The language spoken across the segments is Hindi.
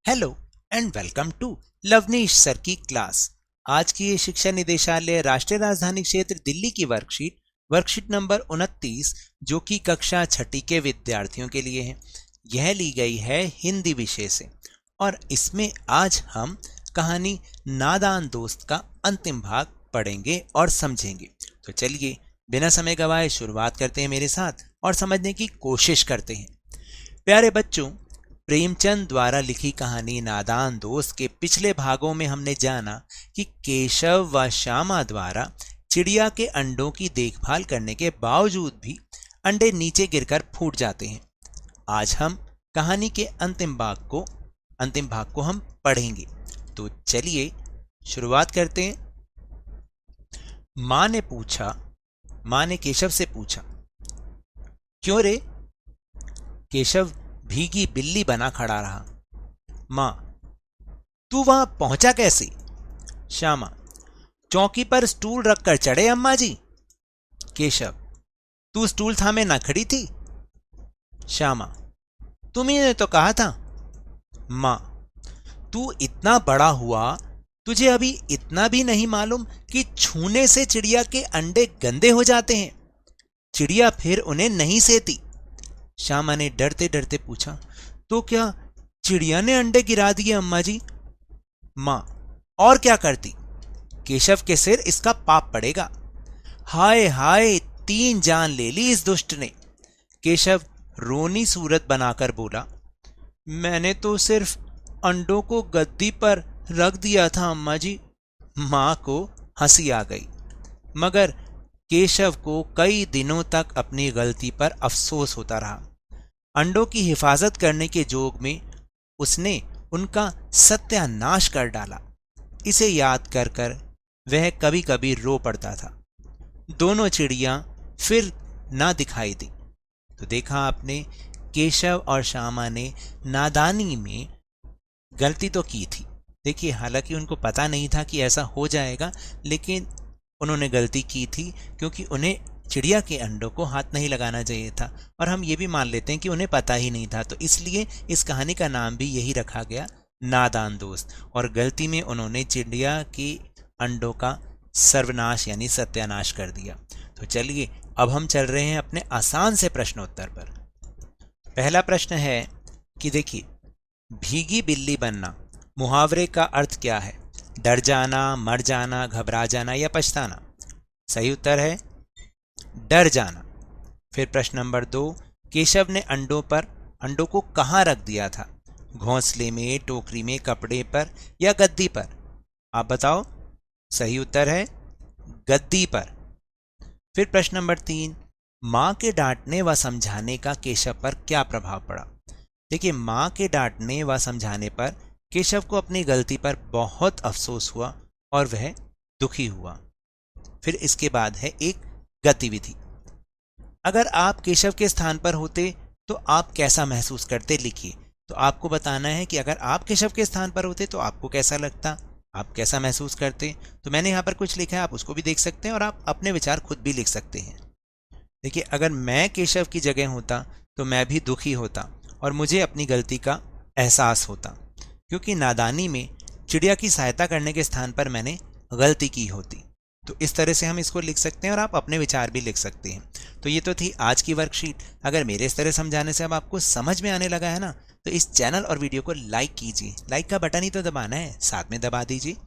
Hello and welcome to Lavneesh sir की क्लास। आज की ये शिक्षा निदेशालय राष्ट्रीय राजधानी क्षेत्र दिल्ली की वर्कशीट नंबर 29 जो कि कक्षा छठी के विद्यार्थियों के लिए है। यह ली गई है हिंदी विषय से और इसमें आज हम कहानी नादान दोस्त का अंतिम भाग पढ़ेंगे और समझेंगे। तो चलिए बिना समय गवाए शुरुआत करते हैं मेरे साथ और समझने की कोशिश करते हैं। प्यारे बच्चों, प्रेमचंद द्वारा लिखी कहानी नादान दोस्त के पिछले भागों में हमने जाना कि केशव व श्यामा द्वारा चिड़िया के अंडों की देखभाल करने के बावजूद भी अंडे नीचे गिरकर फूट जाते हैं। आज हम कहानी के अंतिम भाग को हम पढ़ेंगे। तो चलिए शुरुआत करते हैं। माँ ने केशव से पूछा, क्यों रे? केशव भीगी बिल्ली बना खड़ा रहा। मां, तू वहां पहुंचा कैसे? श्यामा, चौकी पर स्टूल रखकर चढ़े अम्मा जी। केशव, तू स्टूल थामे ना खड़ी थी? श्यामा, तुम्ही ने तो कहा था। मां, तू इतना बड़ा हुआ, तुझे अभी इतना भी नहीं मालूम कि छूने से चिड़िया के अंडे गंदे हो जाते हैं। चिड़िया फिर उन्हें नहीं सेती। श्यामा ने डरते डरते पूछा, तो क्या चिड़िया ने अंडे गिरा दिए अम्मा जी? मां, और क्या करती? केशव के सिर इसका पाप पड़ेगा। हाय हाय, 3 जान ले ली इस दुष्ट ने। केशव रोनी सूरत बनाकर बोला, मैंने तो सिर्फ अंडों को गद्दी पर रख दिया था अम्मा जी। मां को हंसी आ गई, मगर केशव को कई दिनों तक अपनी गलती पर अफसोस होता रहा। अंडों की हिफाजत करने के जोग में उसने उनका सत्यानाश कर डाला। इसे याद कर कर वह कभी कभी रो पड़ता था। दोनों चिड़िया फिर ना दिखाई दी। तो देखा आपने, केशव और श्यामा ने नादानी में गलती तो की थी। देखिए, हालांकि उनको पता नहीं था कि ऐसा हो जाएगा, लेकिन उन्होंने गलती की थी क्योंकि उन्हें चिड़िया के अंडों को हाथ नहीं लगाना चाहिए था। और हम ये भी मान लेते हैं कि उन्हें पता ही नहीं था, तो इसलिए इस कहानी का नाम भी यही रखा गया, नादान दोस्त। और गलती में उन्होंने चिड़िया के अंडों का सर्वनाश यानी सत्यानाश कर दिया। तो चलिए अब हम चल रहे हैं अपने आसान से प्रश्नोत्तर पर। पहला प्रश्न है कि देखिए, भीगी बिल्ली बनना मुहावरे का अर्थ क्या है? डर जाना, मर जाना, घबरा जाना या पछताना? सही उत्तर है डर जाना। फिर प्रश्न नंबर 2, केशव ने अंडों को कहां रख दिया था? घोंसले में, टोकरी में, कपड़े पर या गद्दी पर? आप बताओ। सही उत्तर है गद्दी पर। फिर प्रश्न नंबर 3, मां के डांटने व समझाने का केशव पर क्या प्रभाव पड़ा? देखिए, मां के डांटने व समझाने पर केशव को अपनी गलती पर बहुत अफसोस हुआ और वह दुखी हुआ। फिर इसके बाद है एक गतिविधि। अगर आप केशव के स्थान पर होते तो आप कैसा महसूस करते, लिखिए। तो आपको बताना है कि अगर आप केशव के स्थान पर होते तो आपको कैसा लगता, आप कैसा महसूस करते। तो मैंने यहाँ पर कुछ लिखा है, आप उसको भी देख सकते हैं और आप अपने विचार खुद भी लिख सकते हैं। देखिए, अगर मैं केशव की जगह होता तो मैं भी दुखी होता और मुझे अपनी गलती का एहसास होता, क्योंकि नादानी में चिड़िया की सहायता करने के स्थान पर मैंने गलती की होती। तो इस तरह से हम इसको लिख सकते हैं और आप अपने विचार भी लिख सकते हैं। तो ये तो थी आज की वर्कशीट। अगर मेरे इस तरह समझाने से अब आपको समझ में आने लगा है ना, तो इस चैनल और वीडियो को लाइक कीजिए। लाइक का बटन ही तो दबाना है, साथ में दबा दीजिए।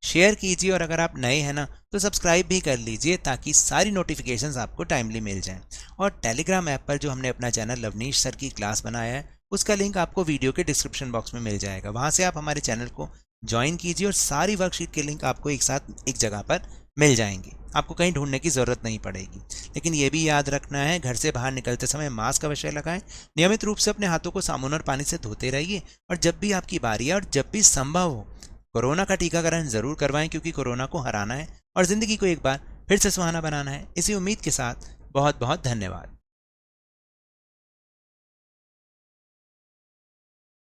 शेयर कीजिए और अगर आप नए हैं ना तो सब्सक्राइब भी कर लीजिए ताकि सारी नोटिफिकेशंस आपको टाइमली मिल जाएं। और टेलीग्राम ऐप पर जो हमने अपना चैनल लवनीश सर की क्लास बनाया है, उसका लिंक आपको वीडियो के डिस्क्रिप्शन बॉक्स में मिल जाएगा। वहाँ से आप हमारे चैनल को ज्वाइन कीजिए और सारी वर्कशीट के लिंक आपको एक साथ एक जगह पर मिल जाएंगे। आपको कहीं ढूंढने की ज़रूरत नहीं पड़ेगी। लेकिन ये भी याद रखना है, घर से बाहर निकलते समय मास्क अवश्य लगाएं। नियमित रूप से अपने हाथों को साबुन और पानी से धोते रहिए और जब भी आपकी बारी है और जब भी संभव हो कोरोना का टीकाकरण ज़रूर करवाएं, क्योंकि कोरोना को हराना है और ज़िंदगी को एक बार फिर से सुहाना बनाना है। इसी उम्मीद के साथ बहुत बहुत धन्यवाद।